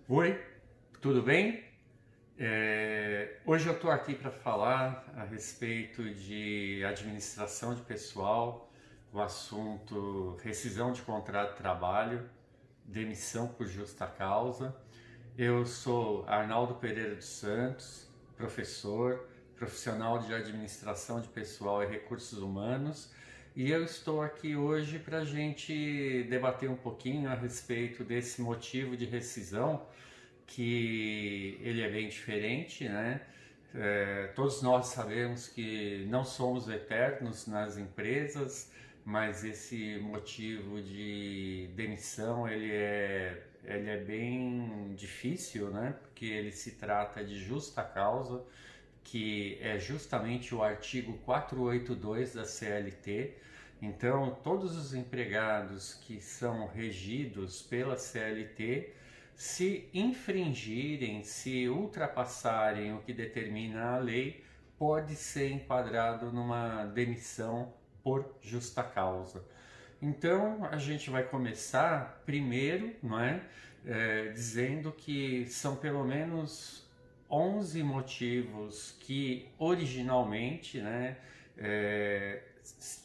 Oi, tudo bem? Hoje eu estou aqui para falar a respeito de administração de pessoal, o assunto rescisão de contrato de trabalho, demissão por justa causa. Eu sou Arnaldo Pereira dos Santos, professor, profissional de administração de pessoal e recursos humanos, e eu estou aqui hoje para a gente debater um pouquinho a respeito desse motivo de rescisão, que ele é bem diferente, né? Todos nós sabemos que não somos eternos nas empresas, mas esse motivo de demissão ele é bem difícil, né? Porque ele se trata de justa causa, que é justamente o artigo 482 da CLT. Então, todos os empregados que são regidos pela CLT, se infringirem, se ultrapassarem o que determina a lei, pode ser enquadrado numa demissão por justa causa. Então a gente vai começar primeiro, não é, dizendo que são pelo menos 11 motivos que originalmente, né,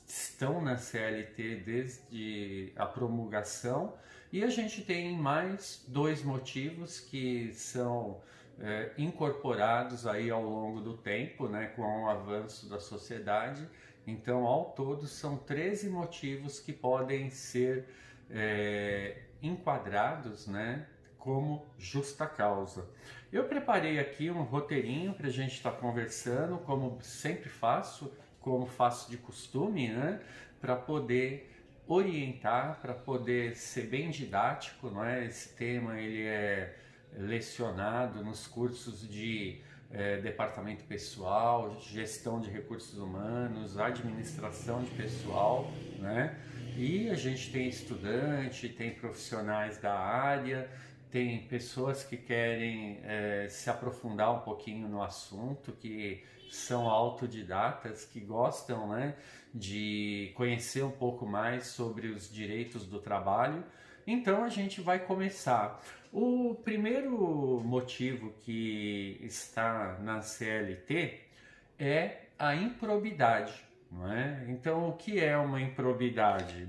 estão na CLT desde a promulgação, e a gente tem mais dois motivos que são incorporados aí ao longo do tempo, né, com o avanço da sociedade. Então, ao todo, são 13 motivos que podem ser enquadrados, né, como justa causa. Eu preparei aqui um roteirinho para a gente estar conversando, como sempre faço, como faço de costume, né, para poder orientar, para poder ser bem didático, não é? Esse tema ele é lecionado nos cursos de departamento pessoal, gestão de recursos humanos, administração de pessoal, né? E a gente tem estudante, tem profissionais da área, tem pessoas que querem se aprofundar um pouquinho no assunto, que são autodidatas, que gostam, né, de conhecer um pouco mais sobre os direitos do trabalho. Então a gente vai começar. O primeiro motivo que está na CLT é a improbidade, não é? Então o que é uma improbidade?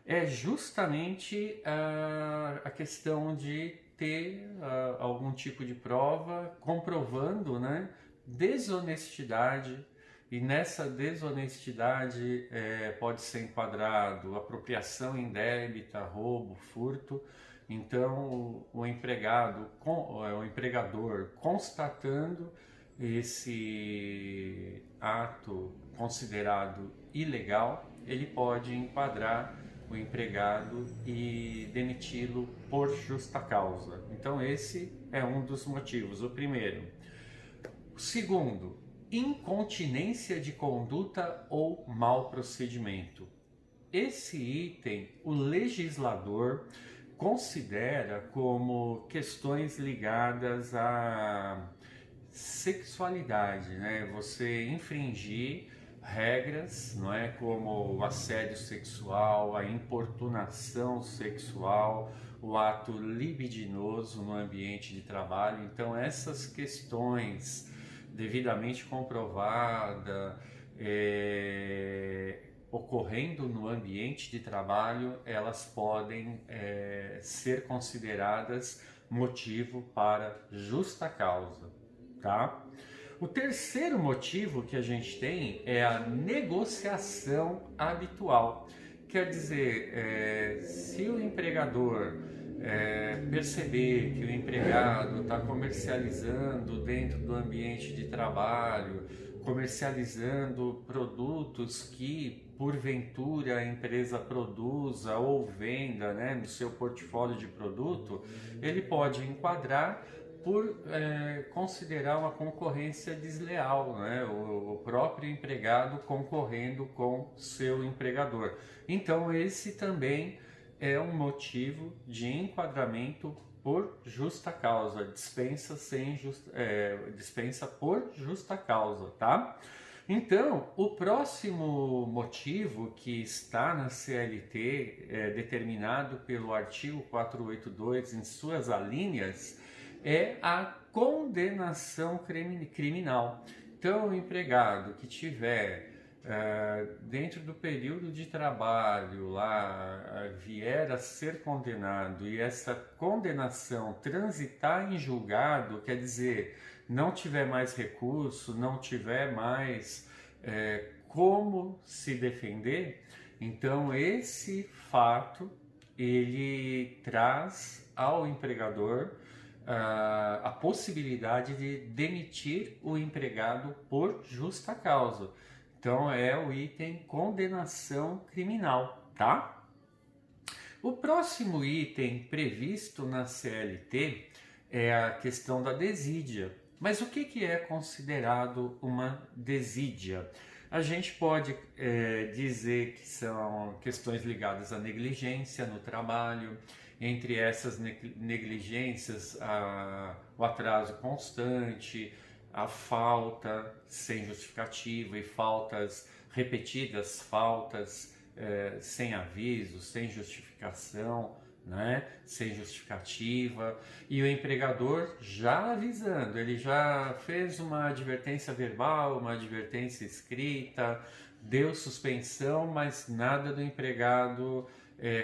É justamente a questão de ter algum tipo de prova comprovando, né, desonestidade, e nessa desonestidade pode ser enquadrado apropriação indébita, roubo, furto. Então o empregador constatando esse ato considerado ilegal, ele pode enquadrar o empregado e demiti-lo por justa causa. Então esse é um dos motivos, o primeiro. O segundo, incontinência de conduta ou mau procedimento. Esse item o legislador considera como questões ligadas à sexualidade, né? Você infringir regras, não é, como o assédio sexual, a importunação sexual, o ato libidinoso no ambiente de trabalho. Então essas questões devidamente comprovada, ocorrendo no ambiente de trabalho, elas podem ser consideradas motivo para justa causa, tá? O terceiro motivo que a gente tem é a negociação habitual. Quer dizer, se o empregador perceber que o empregado está comercializando dentro do ambiente de trabalho, comercializando produtos que porventura a empresa produza ou venda, né, no seu portfólio de produto, ele pode enquadrar por considerar uma concorrência desleal, né? O próprio empregado concorrendo com seu empregador. Então esse também é um motivo de enquadramento por justa causa, dispensa por justa causa, tá? Então, o próximo motivo que está na CLT, determinado pelo artigo 482 em suas alíneas, é a condenação criminal. Então, o empregado que tiver dentro do período de trabalho lá vier a ser condenado e essa condenação transitar em julgado, quer dizer, não tiver mais recurso, não tiver mais como se defender, então esse fato ele traz ao empregador a possibilidade de demitir o empregado por justa causa. Então é o item condenação criminal, tá? O próximo item previsto na CLT é a questão da desídia. Mas o que é considerado uma desídia? A gente pode dizer que são questões ligadas à negligência no trabalho, entre essas negligências, o atraso constante, a falta sem justificativa e faltas repetidas, faltas sem aviso, sem justificação, né? Sem justificativa, e o empregador já avisando, ele já fez uma advertência verbal, uma advertência escrita, deu suspensão, mas nada do empregado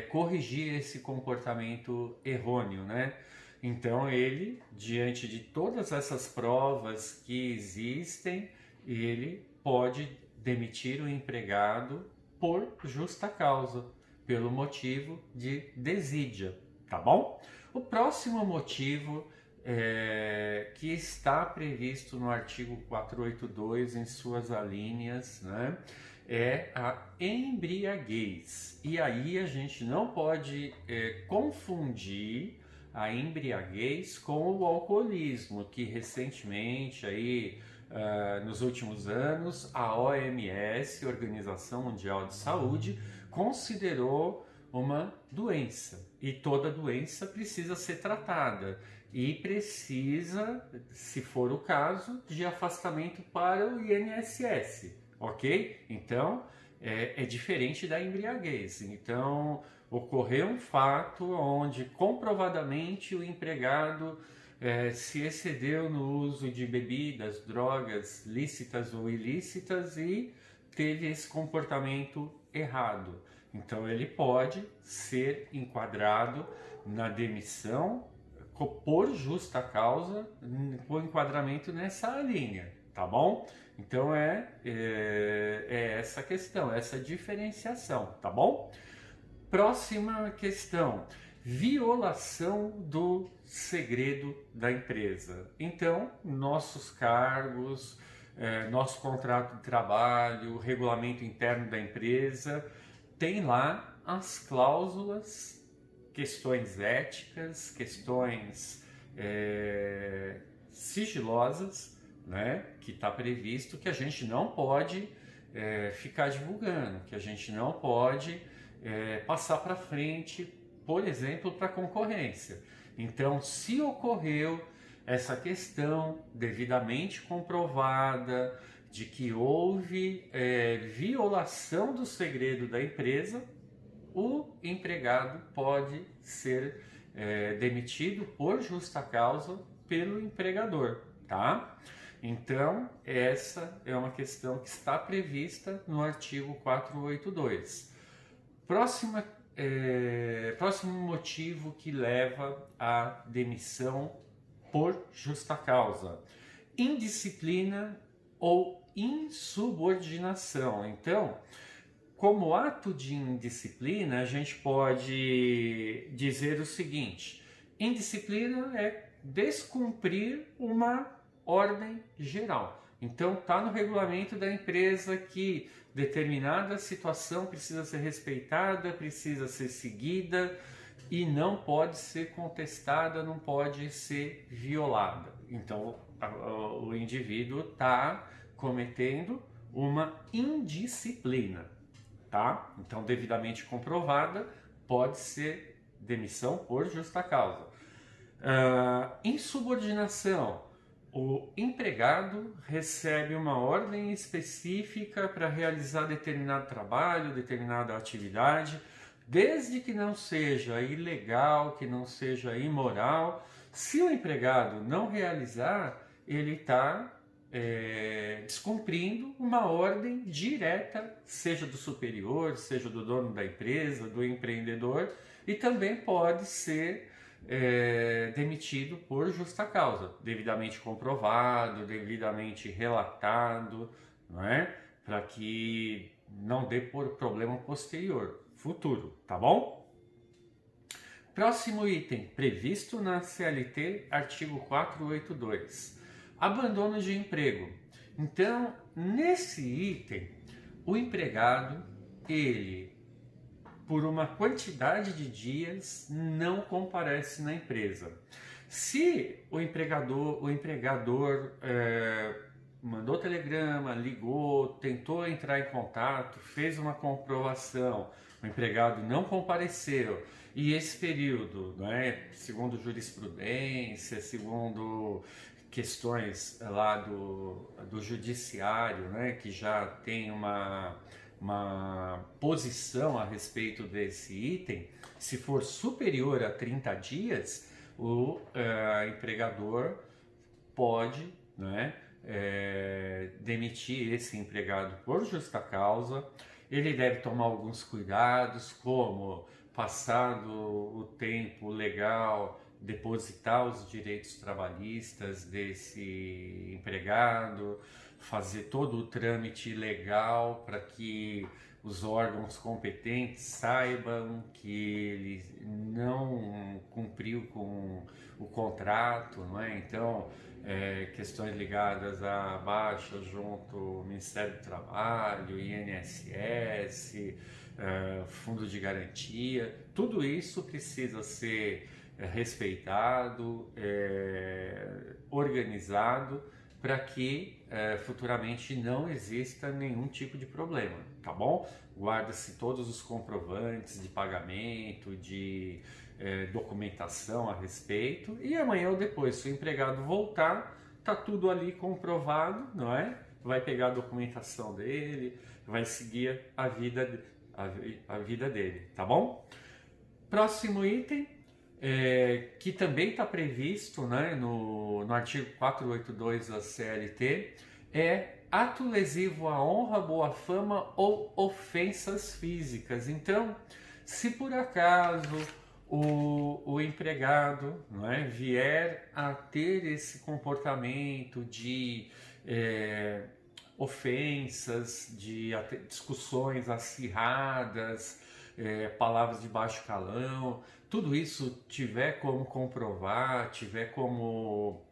corrigir esse comportamento errôneo, né? Então ele, diante de todas essas provas que existem, ele pode demitir o empregado por justa causa, pelo motivo de desídia, tá bom? O próximo motivo que está previsto no artigo 482 em suas alíneas, né, é a embriaguez. E aí a gente não pode confundir a embriaguez com o alcoolismo, que recentemente aí nos últimos anos a OMS, Organização Mundial de Saúde, considerou uma doença, e toda doença precisa ser tratada e precisa, se for o caso, de afastamento para o INSS, ok? Então é diferente da embriaguez. Então ocorreu um fato onde comprovadamente o empregado se excedeu no uso de bebidas, drogas lícitas ou ilícitas e teve esse comportamento errado. Então ele pode ser enquadrado na demissão por justa causa, com enquadramento nessa linha, tá bom? Então é essa questão, essa diferenciação, tá bom? Próxima questão, violação do segredo da empresa. Então, nossos cargos, nosso contrato de trabalho, o regulamento interno da empresa, tem lá as cláusulas, questões éticas, questões sigilosas, né, que está previsto que a gente não pode ficar divulgando, que a gente não pode passar para frente, por exemplo, para a concorrência. Então, se ocorreu essa questão devidamente comprovada de que houve violação do segredo da empresa, o empregado pode ser demitido por justa causa pelo empregador, tá? Então, essa é uma questão que está prevista no artigo 482. Próximo motivo que leva à demissão por justa causa: indisciplina ou insubordinação. Então, como ato de indisciplina, a gente pode dizer o seguinte: indisciplina é descumprir uma ordem geral. Então, está no regulamento da empresa que determinada situação precisa ser respeitada, precisa ser seguida e não pode ser contestada, não pode ser violada. Então, o indivíduo está cometendo uma indisciplina, tá? Então, devidamente comprovada, pode ser demissão por justa causa. Insubordinação: o empregado recebe uma ordem específica para realizar determinado trabalho, determinada atividade, desde que não seja ilegal, que não seja imoral, Se o empregado não realizar, ele está descumprindo uma ordem direta, seja do superior, seja do dono da empresa, do empreendedor, e também pode ser demitido por justa causa, devidamente comprovado, devidamente relatado, não é? Para que não dê por problema posterior, futuro, tá bom? Próximo item, previsto na CLT, artigo 482. Abandono de emprego. Então, nesse item, o empregado, ele, por uma quantidade de dias, não comparece na empresa. Se o empregador mandou telegrama, ligou, tentou entrar em contato, fez uma comprovação, o empregado não compareceu, e esse período, segundo jurisprudência, segundo questões lá do judiciário, que já tem uma posição a respeito desse item, se for superior a 30 dias, o empregador pode demitir esse empregado por justa causa. Ele deve tomar alguns cuidados, como, passado o tempo legal, depositar os direitos trabalhistas desse empregado, fazer todo o trâmite legal para que os órgãos competentes saibam que ele não cumpriu com o contrato, não é? Então, questões ligadas à baixa junto ao Ministério do Trabalho, INSS, Fundo de Garantia, tudo isso precisa ser respeitado, organizado, para que futuramente não exista nenhum tipo de problema, tá bom? Guarda-se todos os comprovantes de pagamento, de documentação a respeito, e amanhã ou depois, se o empregado voltar, tá tudo ali comprovado, não é? Vai pegar a documentação dele, vai seguir a vida dele, tá bom? Próximo item, que também está previsto no artigo 482 da CLT, é ato lesivo à honra, boa fama ou ofensas físicas. Então, se por acaso o empregado vier a ter esse comportamento de ofensas, de discussões acirradas, palavras de baixo calão, tudo isso tiver como comprovar, tiver como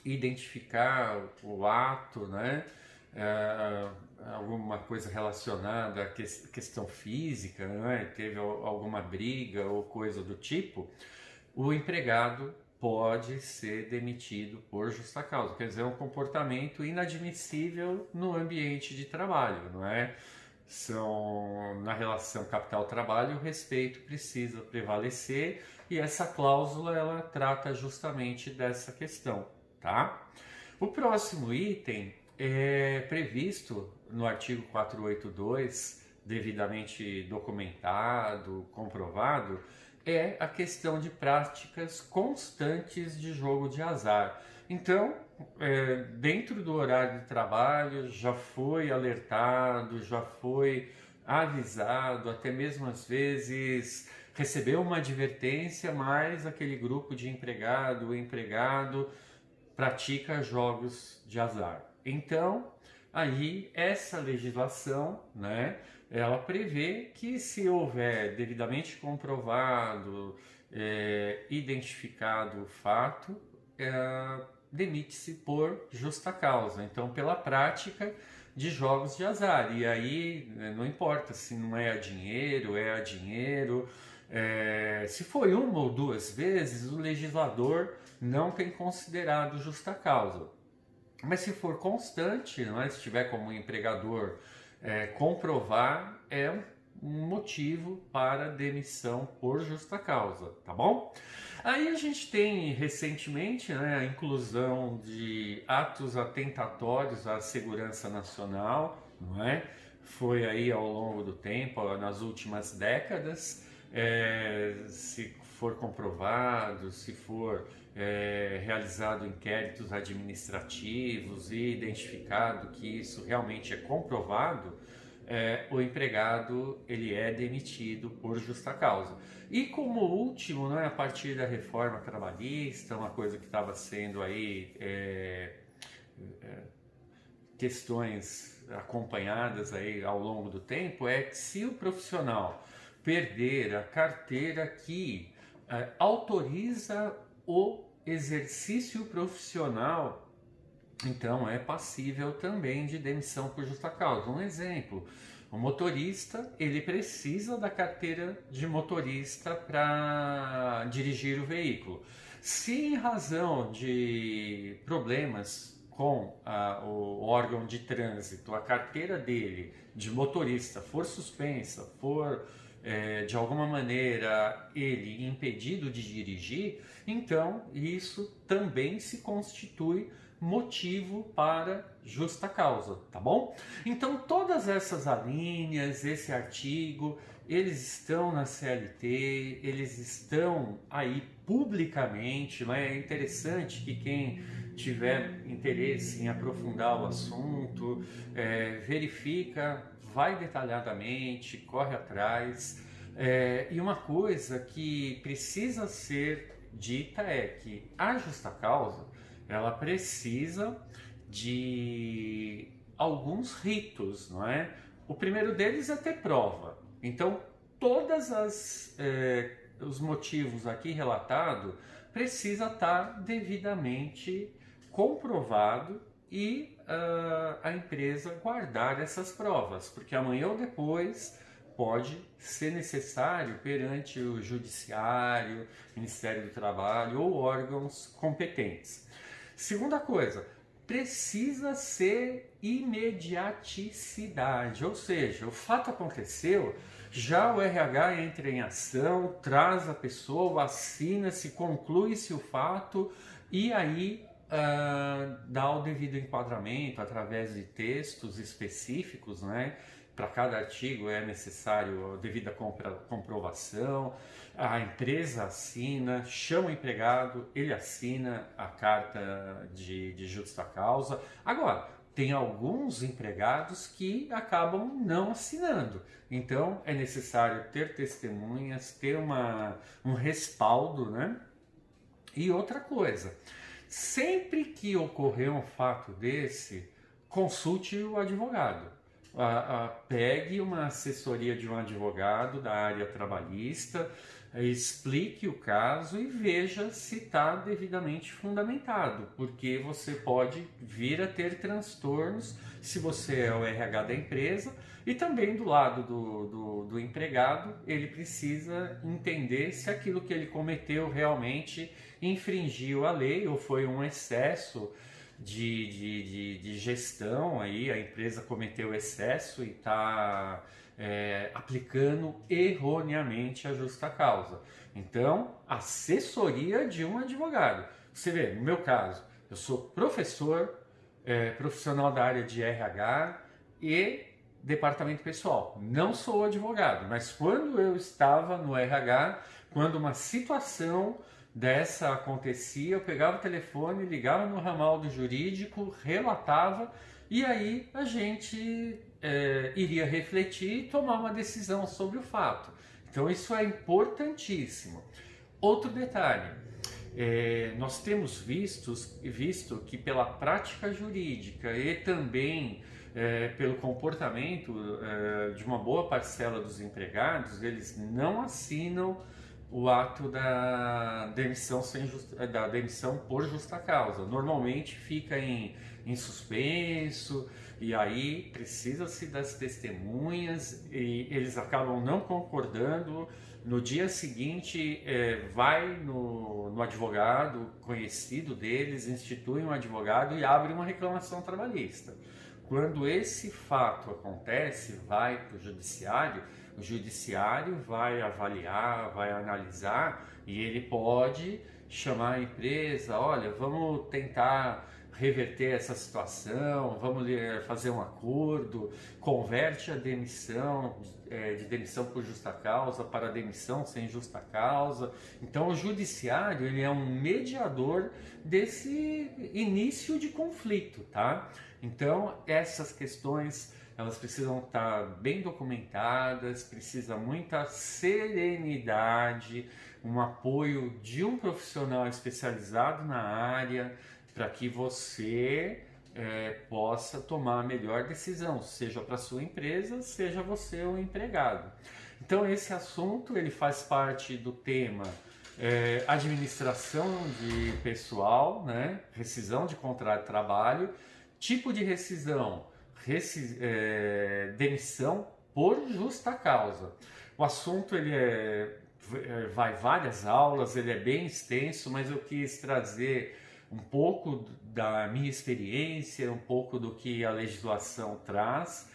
identificar o ato, alguma coisa relacionada à questão física, teve alguma briga ou coisa do tipo, o empregado pode ser demitido por justa causa. Quer dizer, é um comportamento inadmissível no ambiente de trabalho, não é? Na relação capital-trabalho, o respeito precisa prevalecer, e essa cláusula ela trata justamente dessa questão, tá? O próximo item é previsto no artigo 482, devidamente documentado, comprovado, é a questão de práticas constantes de jogo de azar. Então, dentro do horário de trabalho, já foi alertado, já foi avisado, até mesmo às vezes recebeu uma advertência, mas aquele grupo de empregado pratica jogos de azar. Então, aí essa legislação, ela prevê que, se houver devidamente comprovado, identificado o fato, demite-se por justa causa, então pela prática de jogos de azar. E aí não importa se não é a dinheiro, se foi uma ou duas vezes, o legislador não tem considerado justa causa. Mas se for constante, se tiver como empregador comprovar, é um motivo para demissão por justa causa, tá bom? Aí a gente tem recentemente a inclusão de atos atentatórios à segurança nacional, Foi aí ao longo do tempo, nas últimas décadas, se for comprovado, se for realizado inquéritos administrativos e identificado que isso realmente é comprovado, o empregado ele é demitido por justa causa. E como último, né, a partir da reforma trabalhista, uma coisa que estava sendo aí questões acompanhadas aí ao longo do tempo, é que se o profissional perder a carteira que autoriza o exercício profissional, então é passível também de demissão por justa causa. Um exemplo, o motorista ele precisa da carteira de motorista para dirigir o veículo. Se em razão de problemas com o órgão de trânsito, a carteira dele de motorista for suspensa, for de alguma maneira ele impedido de dirigir, então isso também se constitui motivo para justa causa, tá bom? Então todas essas alíneas, esse artigo, eles estão na CLT, eles estão aí publicamente, mas é interessante que quem tiver interesse em aprofundar o assunto, verifica, vai detalhadamente, corre atrás. E uma coisa que precisa ser dita é que a justa causa ela precisa de alguns ritos, não é? O primeiro deles é ter prova. Então, todas os motivos aqui relatados precisa estar devidamente comprovado e a empresa guardar essas provas, porque amanhã ou depois pode ser necessário perante o Judiciário, Ministério do Trabalho ou órgãos competentes. Segunda coisa, precisa ser imediaticidade, ou seja, o fato aconteceu, já o RH entra em ação, traz a pessoa, assina-se, conclui-se o fato e aí dá o devido enquadramento através de textos específicos, né? Para cada artigo é necessário a devida comprovação, a empresa assina, chama o empregado, ele assina a carta de justa causa. Agora, tem alguns empregados que acabam não assinando, então é necessário ter testemunhas, ter um respaldo, né? E outra coisa, sempre que ocorrer um fato desse, consulte o advogado. Pegue uma assessoria de um advogado da área trabalhista, explique o caso e veja se está devidamente fundamentado, porque você pode vir a ter transtornos se você é o RH da empresa, e também do lado do empregado, ele precisa entender se aquilo que ele cometeu realmente infringiu a lei ou foi um excesso de gestão, aí a empresa cometeu excesso e está aplicando erroneamente a justa causa. Então, assessoria de um advogado. Você vê, no meu caso, eu sou professor, profissional da área de RH e departamento pessoal. Não sou advogado, mas quando eu estava no RH, quando uma situação dessa acontecia, eu pegava o telefone, ligava no ramal do jurídico, relatava e aí a gente iria refletir e tomar uma decisão sobre o fato. Então isso é importantíssimo. Outro detalhe, nós temos visto que pela prática jurídica e também pelo comportamento de uma boa parcela dos empregados, eles não assinam o ato da demissão, da demissão por justa causa. Normalmente fica em suspenso e aí precisa-se das testemunhas e eles acabam não concordando. No dia seguinte vai no advogado conhecido deles, institui um advogado e abre uma reclamação trabalhista. Quando esse fato acontece, vai para o judiciário vai avaliar, vai analisar e ele pode chamar a empresa, olha, vamos tentar reverter essa situação, vamos fazer um acordo, converte a demissão de demissão por justa causa para demissão sem justa causa. Então o judiciário ele é um mediador desse início de conflito, tá? Então essas questões elas precisam estar bem documentadas, precisa muita serenidade, um apoio de um profissional especializado na área, para que você possa tomar a melhor decisão, seja para sua empresa, seja você o empregado. Então esse assunto ele faz parte do tema administração de pessoal, né? Rescisão de contrato de trabalho, tipo de rescisão, demissão por justa causa. O assunto ele vai várias aulas, ele é bem extenso, mas eu quis trazer um pouco da minha experiência, um pouco do que a legislação traz.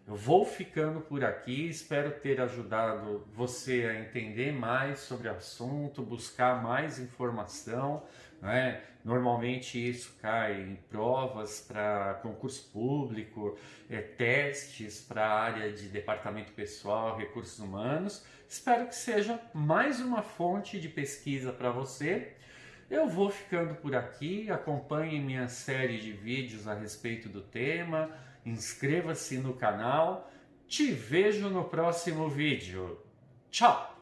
Eu vou ficando por aqui, espero ter ajudado você a entender mais sobre o assunto, buscar mais informação, né? Normalmente isso cai em provas para concurso público, testes para a área de departamento pessoal, recursos humanos. Espero que seja mais uma fonte de pesquisa para você. Eu vou ficando por aqui, acompanhe minha série de vídeos a respeito do tema, inscreva-se no canal, te vejo no próximo vídeo. Tchau!